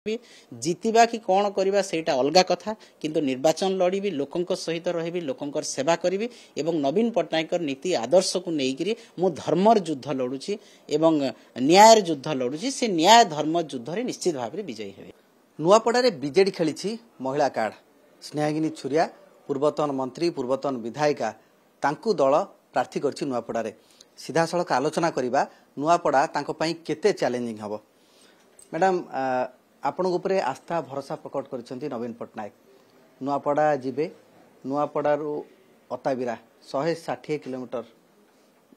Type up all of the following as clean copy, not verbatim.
जितिबा कि कौन करवा सेटा अलगा कथा किंतु निर्वाचन लड़ी लोकंक सहित रही लोकंकर सेवा करी एवं नवीन पट्टनायक नीति आदर्श को लेकर मु धर्मर युद्ध लड़ुची एवं न्यायर युद्ध लड़ुची से न्याय धर्म युद्ध रे निश्चित भाव में विजयी हे। नुआपड़ा बीजेडी खेली महिला कार्ड स्नेहागिनी छुरिया पूर्वतन मंत्री पूर्वतन विधायिका तांकु दल प्रार्थी करछि नुआपड़ा रे सीधा सड़क आलोचना करबा नुआपड़ा तांको पई केते चैलेंजिंग हबो। मैडम आपण उपरे आस्था भरोसा प्रकट करछन्ती नवीन पट्टनायक नुआपड़ा जिबे नुआपड़ारू अताबिरा 160 किलोमीटर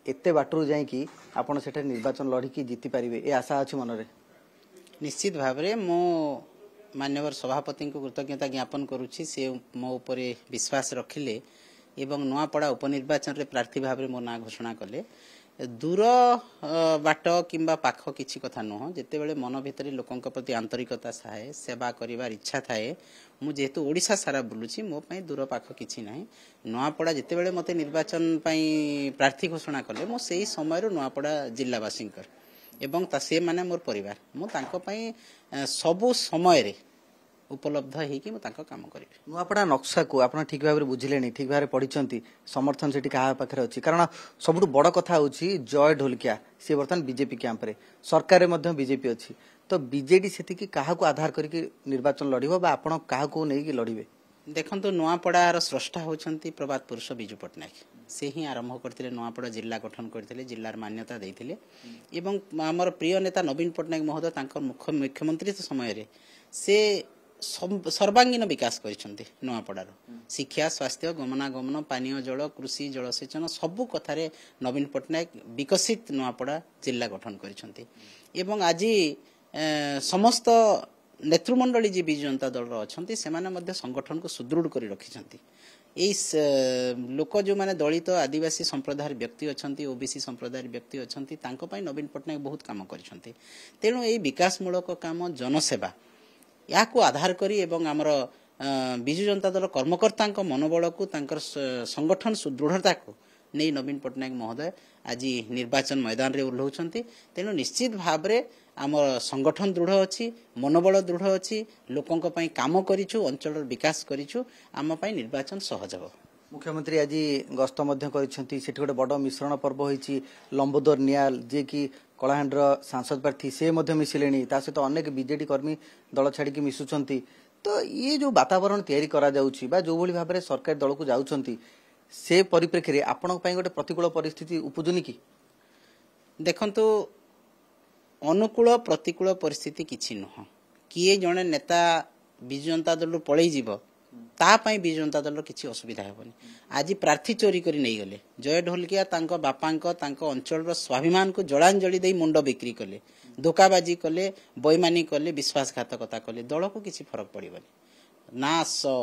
एते बाटरू जाई कि आपण सेठे निर्वाचन लड़ी की जीति पारिबे ए आशा अछि मनरे। निश्चित भाव में मो मान्यवर सभापति को कृतज्ञता ज्ञापन करुछि से मो उपरे विश्वास रखिले एवं नुआपड़ा उपनिर्वाचन रे प्रार्थी भाव में मो ना घोषणा कले। दूर बाट किंबा पाख किछि कथा नुह जेते बेले मन भितर लोकंक प्रति आंतरिकता थाए सेवा करिवार इच्छा थाए मु जेहेतु ओडिशा सारा बुलुछि मो पई दूर पाख किछि नाही। नुआपड़ा जेते बेले मते निर्वाचन पई प्रार्थी घोषणा कले मो सेही समय रो नुआपड़ा जिल्लावासींकर एवं से माने मोर परिवार मु तांको पई सबु समय रे उपलब्ध होइकि मु तांको काम करिबे। नुआपड़ा नक्शा को आपण ठीक भाव में बुझिलेनी ठीक भाव में पढ़िचंती समर्थन सेठी कहा पाखरे अछि कारण सबुठ बड़ कथा होछि जय ढोलकिया से वर्तमान बीजेपी कैंप रे सरकार रे मध्य बीजेपी अछि तो बीजेडी सेठी की कहा को आधार करके निर्वाचन लड़िबो बा आपण कहा को नै कि लड़िबे। देखंतु नुआपड़ार स्रष्टा होचंती प्रभात पुरुष बिजू पट्टनायक से ही आरंभ करथिले नुआपड़ा जिला गठन करथिले जिल्लार मान्यता दैथिले एवं हमर प्रिय नेता नवीन पट्टनायक महोदय तांकर मुख्यमंत्री समय रे से सर्वांगीन विकास करिसंती नुआपड़ार शिक्षा स्वास्थ्य गमनागमन पानीय जल कृषि जलसेचन सबु कथारे नवीन पट्टनायक विकसित नुआपड़ा जिला गठन करिसंती एवं आज समस्त नेतृमंडली जी बिजु जनता दल अच्छा से संगठन को सुदृढ़ कर रखिंट लोक जो माने दलित आदिवासी संप्रदाय व्यक्ति अच्छा ओबीसी संप्रदाय व्यक्ति अच्छा नवीन पट्टनायक बहुत काम करछंती। तेणु यही विकासमूलक काम जनसेवा या को आधार करी एवं आमर बिजु जनता दल कर्मकर्ता मनोबल को संगठन सुदृढ़ता को नहीं नवीन पट्टनायक महोदय आज निर्वाचन मैदान रे ओह्लौछंती। तेणु निश्चित भाव में आम संगठन दृढ़ अच्छी मनोबल दृढ़ अच्छी लोकों काम करिछु अंचल विकास करिछु आम पई निर्वाचन सहज हो। मुख्यमंत्री आज गस्त सेठी गोटे बड़ मिश्रण पर्व होईची लंबोदर नियाल जे कि कलाहांडर सांसद प्रार्थी से मिसिले सहित अनेक बीजेडी कर्मी दल छाड़ी मिशुंट तो ये जो वातावरण तैयारी करा जाउची बा जो भली भाव में सरकारी दल को जाउछंती से परिप्रेक्षी आपण गोटे प्रतिकूल परिस्थिति उपजुनी कि देखंतु अनुकूल प्रतिकूल परिस्थिति किछि नुह किए जने नेता बिजु जनता दल पळै जीव तापाई बिजु जनता दल किछि असुविधा हेबनी। आज प्रार्थी चोरी करी नहीं गले जय ढोलकिया तांको बापांको तांको अंचल स्वाभिमान को जलांजलि देई मुंड बिक्री कले धोकाबाजी कले बैमानी कले विश्वासघातकता कले दल को किछि फरक पड़िबनी ना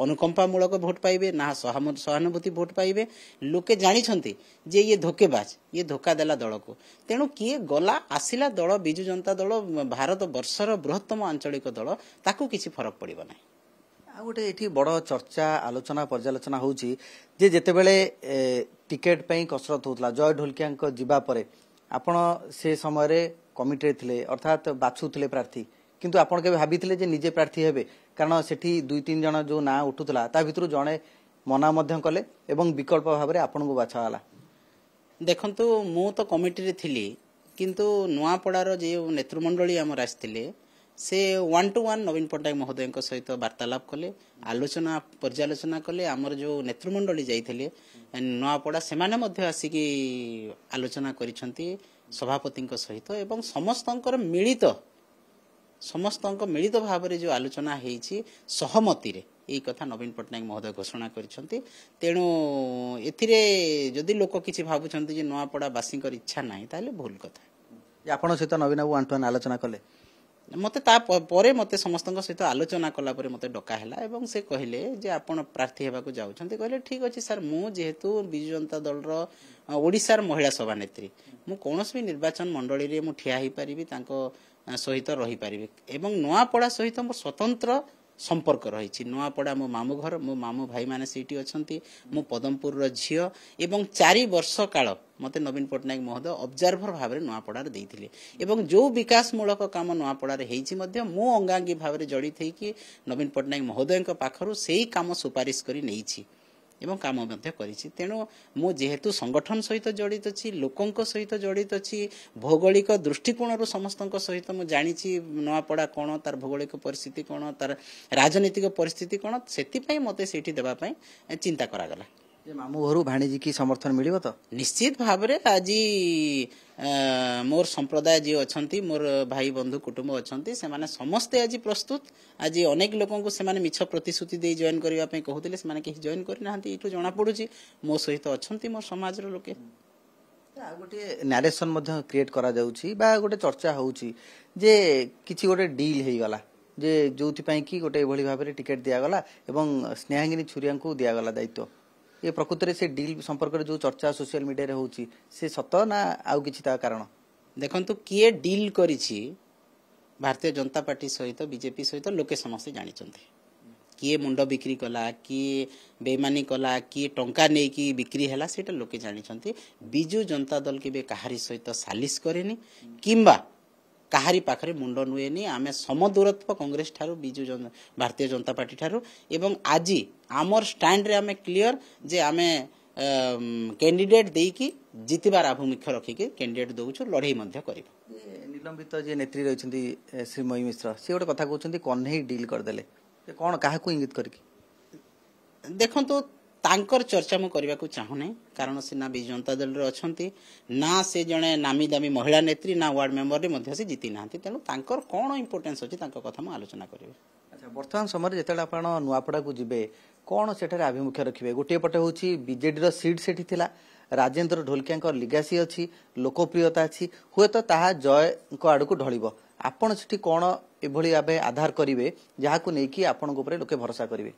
अनुकंपामूलक भोट पाइबे ना सहानुभूति भोट पाइबे लोके जानिछंती जे ये धोकेबाज ये धोका देला दल को। तेणु किए गला आसिला दल बिजु जनता दल भारत वर्षर बृहत्तम आंचलिक दल ताकू किछि फरक पड़िबो नै। आ गोटे एठी बड़ चर्चा आलोचना पर्यालोचना होउची जे जेतेबेले टिकेट पई कसरत होतला जय ढोलकिया जिबा परे आपण से समय रे कमिटी रे थिले अर्थात बाछुथिले प्रार्थी किंतु आपण के भाबिथिले जे निजे प्रार्थी हेबे कारण सेठी 2-3 जण जो ना उठुतला ता भितरु जणे मना मध्य कले एवं विकल्प भाव रे आपण को बाछाला। देखंतु मु तो कमिटी रे थिली किंतु नुआपड़ार जे नेतृमंडली हमर आस्थिले से 1-to-1 नवीन पट्टनायक महोदय सहित वार्तालाप कले आलोचना पर्यालोचना कले आमर जो नेतृमंडली जाइथिले नुआपड़ा सेमाने मध्य आसिकी आलोचना करिसंती सभापति सहित एवं समस्त मिलित भाव में जो आलोचना होईची सहमति रे यही कथा नवीन पट्टनायक महोदय घोषणा करिसंती। तेणु एथिरे जदि लोक किछि भाबुछंती जे नुआपड़ा बासींकर इच्छा नाही ताले भूल कथा। आपण सहित नवीन बाबू 1-to-1 आलोचना कले मते ता परे मते समस्त सहित आलोचना कला परे मते डका हैला एवं से कहिले जे आपण प्रार्थी हेबाकू जाउछंती कहले ठीक अछि सर मु जेहेतु बिजु जनता दल रो ओडिसार महिला सभानेत्री मु कोनोस भी निर्वाचन मंडली रे मु ठिया ही परिबी तांको सहित रही पारिबे एवं नुआपड़ा सहित मो स्वतंत्र संपर्क रही नुआपड़ा मो मामू घर मो मामू भाई माने सीटी अच्छी मु पदमपुर झील एवं 4 वर्ष काल मते नवीन पट्टनायक महोदय ऑब्जर्वर भाव में नुआपड़ार देइथिले एवं जो विकासमूलक काम नुआपड़ार हेइछि मध्य मु अंगांगी भाव में जड़ित होइकि नवीन पट्टनायक महोदय पाखरु सेही काम सुपारिश करी नेइछि एवं काम मध्य करिछि तेणु मु जेहेतु संगठन सहित जड़ित अछि लोकंक सहित जड़ित अछि भौगोलिक दृष्टिकोण समस्तक सहित मु जानिछि नुआपड़ा कोन तार भौगोलिक परिस्थिति कोन तार राजनीतिक परिस्थिति कोन सेति पई मते सेठी देबा पई चिंता करा गला जे मामू घरू भाणीजी की समर्थन मिलिबो तो निश्चित भाव रे आज मोर संप्रदाय जी अच्छी मोर भाई बंधु कुटुंब अच्छी से माने समस्ते आज प्रस्तुत आज अनेक लोक से मिछ प्रतिश्रुति दे जॉइन करने कहते से कहीं जॉइन करना ये जना पड़ी मो सहित अच्छा मोर समाज लोके गोटे नारेसन क्रिएट करा जाउछि बा गोटे चर्चा होउछि जे किछि गोटे डील हेई गला जे जोथि कि गोटे एभली भाबरे टिकेट दिया गला एवं स्नेहांगिनी छुरिया को दिया गला दायित्व ये प्रकृत में से डील संपर्क में जो चर्चा सोशल मीडिया रे होउछि से सत ना आउ किछि ता कारण देखंतु किए डील करिछि भारतीय जनता पार्टी सहित बीजेपी सहित लोके समस्त जानिचंती किए मुंड बिक्री कला किए बेईमानी कला किए टंका नहीं कि बिक्री हैला सेटा लोके जानिचंती बिजु जनता दल के बे कहारी सहित सालिश करेनी किंबा काहारी पाखरे मुंड नुएनी आमे समदूरत्व कांग्रेस ठारू बिजु भारतीय जनता पार्टी ठारू एवं आज आमर स्टैंड रे आमे क्लियर जे आमे कैंडिडेट देकी जितबार आभिमुख्य रखिके कैंडिडेट दउछु लड़ाई मध्य करिब निलंबित जे नेत्री रहिसंती श्री मई मिश्र से गोटे कथा कहउछंती कन्हई डील कर देले कोन काहा को इंगित करके देखंतु तांकर चर्चा मु करबा को चाहुने कारण से ना बिजु जनता दल रे अछंती ना से जणे नामी दामी महिला नेत्री ना वार्ड मेंबर रे मध्य से जीति नांती तेनु तांकर कोन इंपोर्टेंस अछि तांकर कथा मु आलोचना करबे अच्छा वर्तमान समय जेतेला आपण नुआपड़ा को जिबे कोन सेठारे आभिमुख्य रखिबे गोटे पटे होछि बीजेडी रो सीट सेठी थिला राजेंद्र ढोलकिया को लिगासी अछि लोकप्रियता अछि हुए तो ताहा जय को आडू को ढळिबो आपण सेठी कोन एभली आबे आधार करिवे जहा को नै कि आपण ऊपर लोके भरोसा करिवे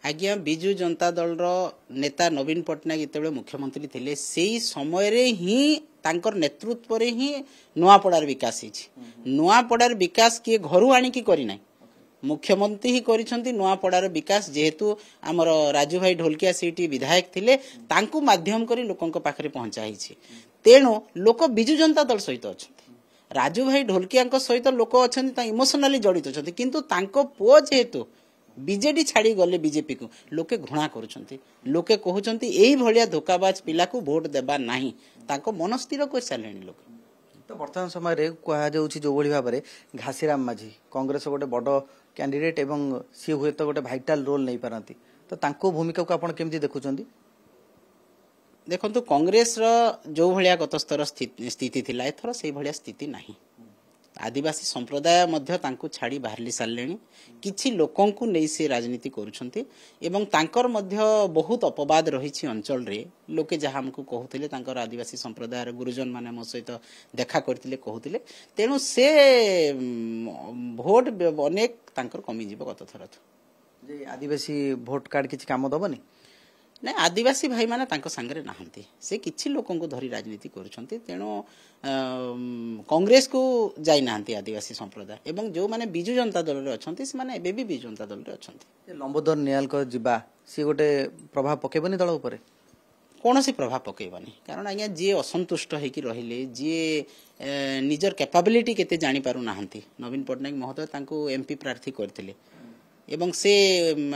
आज्ञा बिजु जनता दल रो नेता नवीन पट्टनायक जेतेबेले मुख्यमंत्री थिले सेही समय रे ही तांकर नेतृत्व रे ही नुआपड़ार विकास हिछि नुआपड़ार विकास किए घरु आनी की करि नै मुख्यमंत्री ही करिसंती नुआपड़ार विकास जेहेतु आमर राजू भाई ढोलकिया सीटी विधायक थिले तांकु माध्यम करी लोकंक पाखरे पहुंचा हिछि तेणु लोक बिजु जनता दल सहित अछंती राजू भाई ढोलकिया सहित लोक अछंती ता इमोशनली जड़ित अछंती किंतु तांको पुओ जेहेतु बीजेडी छाड़ी गले बीजेपी को लोके घृणा करुछंती लोके कहउछंती एही भलिया धोकाबाज पिला को वोट देबा नाही ताको मन स्थिर कर सालेनी लोक तो वर्तमान समय रे कहा जाउछि जो भली भाबरे घासीराम माझी कांग्रेस गोटे बड़ कैंडिडेट एवं सी हुए तो गोटे भाइटाल रोल नहीं पारंती तो तांको भूमिका को आपण केमती देखुछंती देखंतु कांग्रेस रो जो भलिया गत स्तर स्थिति थिला एथरो सेही भलिया स्थिति नाही आदिवासी संप्रदाय मध्य तांको छाड़ी बाहरली सारलेनी किछि लोकंकु नै से राजनीति करूछंती एवं तांकर मध्य बहुत अपवाद रहिछि अंचल रे लोके जहा हमकु कहउथिले तांकर आदिवासी संप्रदाय रे गुरुजन माने मो सहित देखा करथिले कहउथिले तेनु से भोट अनेक तांकर कमी जीव गत थरथ जे आदिवासी भोट कार्ड किछि काम दबनी ना आदिवासी भाई माने तांको संगरे नाहंती से किछि लोकंकु धरी राजनीति करूछंती तेणु कांग्रेस को जाई नाहंती आदिवासी संप्रदाय एवं जो माने बिजु जनता दल रे अछंती से माने एबे भी बिजु जनता दल रे अछंती लंबोदर नियाल को जिबा सी गोटे प्रभाव पकेबनी दल ऊपर कौनसी प्रभाव पकेबनी कारण आज्ञा जी असंतुष्ट होइकी रहिले जी निजर कैपेबिलिटी केते जानि पारु नाहंती नवीन पट्टनायक महोदय तांको एमपी प्रार्थी करथिले एवं से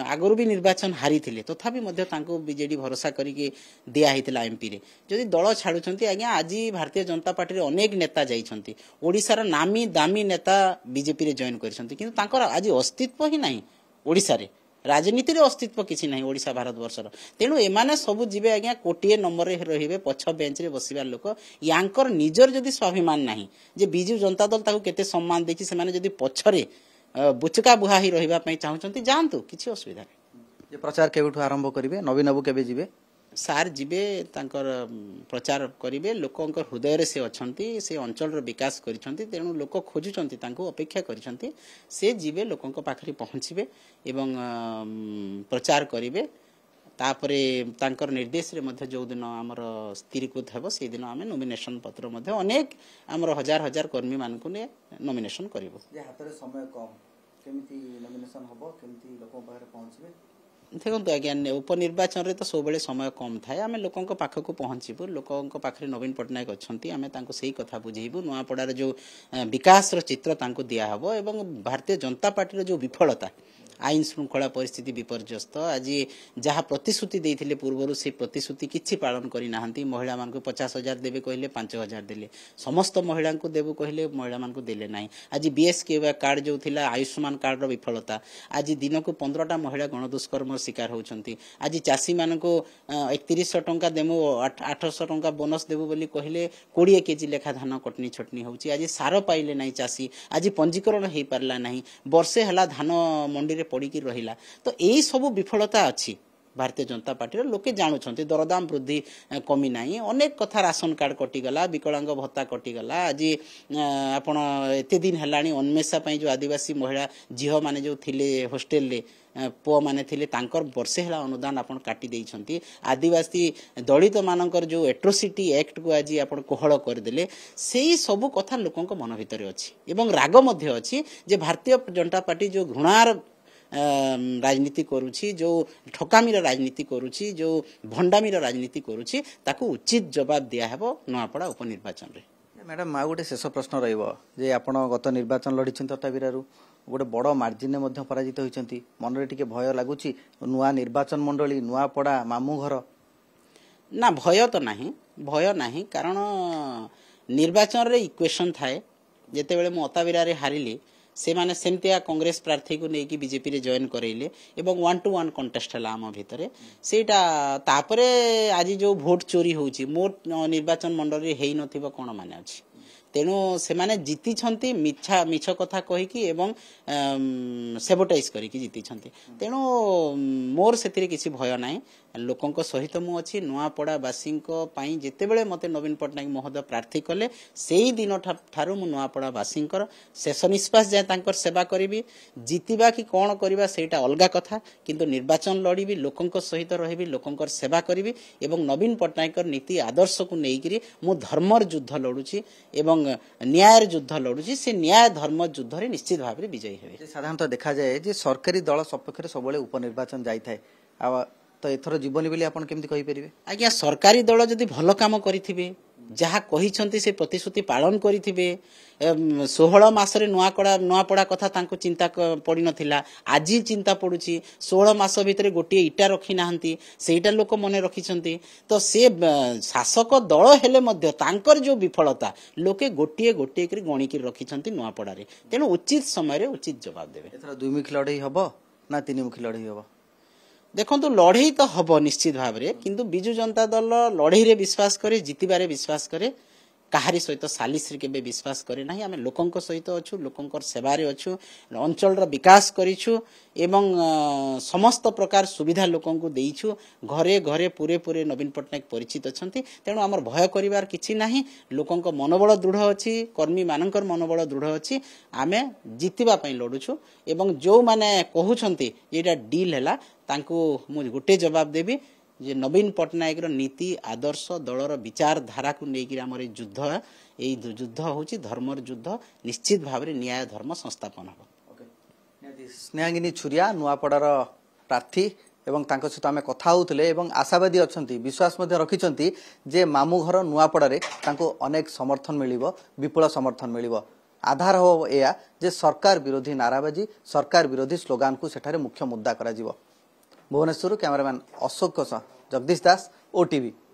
आगुरी भी निर्वाचन हारी थिले तथापि मध्य तांको बीजेडी भरोसा करिके दिया हितला एमपी रे जदि दल छाडुचंती आज्ञा आज भारतीय जनता पार्टी रे अनेक नेता जाइछंती ओडिसा रा नामी दामी नेता बीजेपी रे जॉइन करिसंती किंतु तांकर आज अस्तित्व ही नाही ओडिसा रे राजनीति रे अस्तित्व किछि नाही ओडिसा भारत वर्षर तेणु एमाने सब जिबे आज्ञा कोटिए नंबर रे रहिबे पछ बेंच रे बसिबा लोक यांकर निजर जदि स्वाभिमान नाही जे बिजु जनता दल ताको केते सम्मान देखि से माने जदि पछरे बुचका बुहा ही रहिबा पई चाहउचंती जानतु किछि असुविधा नै जे प्रचार केबेठु आरंभ करिवे नवीन बाबू केबे जिबे सार जिबे तांकर प्रचार करिवे लोकंकर हृदय रे से अछंती से अंचल रो विकास करिसंती तेणु लोक खोजुचंती तांको अपेक्षा करिसंती से जिबे लोकंक पाखरी पहुंचीबे एवं प्रचार करिवे तापरे तांकर निर्देश रे मध्य जो दिन हमर स्थिरीकृत हेबो से दिन आमे नॉमिनेशन पत्र मध्य अनेक हमर हजार हजार कर्मी मानकु ने नॉमिनेशन करिवो जे हातरे समय कम केमिति नॉमिनेशन हबो केमिति लोकन पाखरे पहुंचबे देखो आज्ञा उपनिर्वाचन रे तो सब समय कम थाए आम लोकों पाखक पहुँचबू लोकों पाखे नवीन पट्टनायक अच्छा आम से कथा बुझेबू नुआपड़ार जो विकास चित्र दिहब एवं भारतीय जनता पार्टी जो विफलता आईन श्रृंखला परिस्थिति विपर्यस्त आज जहाँ प्रतिश्रुति देते पूर्वर से प्रतिश्रुति किसी पालन करना महिला मान 50,000 देवे कहले 5,000 देले समस्त महिला को देवु कहले महिला मान देले ना आज बीएसके कार्ड जो थिला आयुष्मान कार्ड विफलता आज दिन को 15टा महिला गणदुष्कर्म शिकार होती आज चाषी मान 3100 टंका देमु 800 टंका बोनस देवु बोली कहले 20 केजी लेखा धान कटनी छटनी होची आज सार पाइले नहीं चाषी आज पंजीकरण हो पारला नहीं वर्षे हला धान मंडी पड़ी रहिला तो यही सब विफलता अच्छी भारतीय जनता पार्टी लोके जानुंट दरदाम वृद्धि कमी नहीं अनेक कथा राशन कार्ड कटिगला विकलांग भत्ता कटिगला आज आपण एते दिन हेलानी अन्वेषा जो आदिवासी महिला झील माने जो थिले होस्टेल रे पुआ माने थिले तांकर वर्षे हेला अनुदान आपण काटी देइछंती आदिवासी दलित मानकर जो एट्रोसिटी एक्ट को आज आपण कोहळ कर देले सेही सब कथा लोकन को मन भितर अछि एवं राग मध्य अछि जे भारतीय जनता पार्टी जो घृणार राजनीति करुछि जो ठकामीर राजनीति करुछि जो भंडामीर राजनीति करुछि ताकू उचित जवाब दिया हेबो नुआपड़ा उपनिर्वाचन रे मैडम आ गोटे शेष प्रश्न रहिबो जे आपण गत निर्वाचन लड़िछन तटाबिरारु गोटे बड़ मार्जिन मध्य पराजित होइछंती मन रे टिके भय लागुछि नुआ निर्वाचन मंडली नुआपड़ा मामू घर ना भय नाही कारण निर्वाचन रे इक्वेशन थाए जेते बेले मु अताबिरा रे हारिली से माने सेमतिया कांग्रेस प्रार्थी को लेकिन बीजेपी रे जॉइन करैले एवं 1-to-1 कंटेस्ट हला आम भितरे सेटा तापरे आज जो वोट चोरी होउची मोट निर्वाचन मंडल रे हेई नथिबो कोन माने अछि तेणु से माने जीति छंती मिछ कथा कहि कि एवं सेबोटाइज करी कि जीति छंती तेणु मोर सेतिरे किछि भय नाही लोकंक सहित मु अछि नुआपड़ा वासींको पई जेते बेले मते नवीन पट्टनायक महोदय प्रार्थी कले सेही दिन ठारू मु नुआपड़ा वासींकर शेष निष्पास जाय तांकर सेवा करिवि जीतिबा कि कोन करिबा सेटा अलगा कथा किंतु निर्वाचन लड़ीबी लोकंक सहित रहिबी लोकंकर सेवा करिवि एवं नवीन पट्टनायकर नीति आदर्श को नेइकरी मु धर्मर युद्ध लड़ुची एवं न्यायर युद्ध लड़ुची से न्याय धर्म युद्ध रे निश्चित भाव रे विजयी हेबे साधारणतः देखा जाए जे सरकारी दल सपक्ष सबले उपनिर्वाचन जाई थाए आ तो एथर जीवन बोली आपण केमति कहि परिबे आज्ञा सरकारी दल जदि भल काम करिथिबे जहाँ कहिछंती से प्रतिश्रुति पालन करिथिबे 16 मासरे नुआपड़ा कथा तांको चिंता पड़ी नथिला आजी चिंता पड़ुची 16 मास भितरे गोटे इटा रखी नाहंती सेटा लोक मने रखिछंती तो से शासक दल हेले मध्य तांकर जो विफलता लोके गोटे गोटे करी गणी के रखिछंती नुआपड़ा रे तेनु उचित समय रे उचित जवाब देबे एथर दुईमुखी लड़ाई हबो ना तीनमुखी लड़ाई हबो देखो लड़ई तो हम निश्चित भाव में किंतु बिजु जनता दल लड़ई रे विश्वास करे जितबारे विश्वास करे काहारी सहित सालिस रे केबे विश्वास करे नाही आमे लोकंक सहित अछु लोकंकर सेवारे अछु अंचल रो विकास करिछु एवं समस्त प्रकार सुविधा लोकंकु देइछु घरे घरे पूरे पूरे नवीन पट्टनायक परिचित अछंती तेणु हमर भय करिवार किछि नाही लोकंक मनोबल दृढ़ अछि कर्मी मानकर मनोबल दृढ़ अछि आमे जितिबा पई लडुछु एवं जो माने कहउछंती एटा डील हैला तांको मु गोटे जवाब देबी जे नवीन पट्टनायक नीति आदर्श दलर विचारधारा को लेकिन आम युद्ध युद्ध हूँ धर्मर युद्ध निश्चित भाव में न्याय धर्म संस्थापन हम स्नेहांगिनी छुरिया नुआपड़ार प्रार्थी एवं तांको सहित आमे कथा होउतले एवं आशावादी अछंती विश्वास मध्ये रखिछंती जे मामू घर नुआपड़ारे तांको अनेक समर्थन मिलिबो विपुल समर्थन मिलिबो आधार हो एया जे सरकार विरोधी नाराबाजी सरकार विरोधी स्लोगान को सेठारे मुख्य मुद्दा करा जिवो भुवनेश्वर कैमरामैन अशोक जगदीश दास ओटीवी।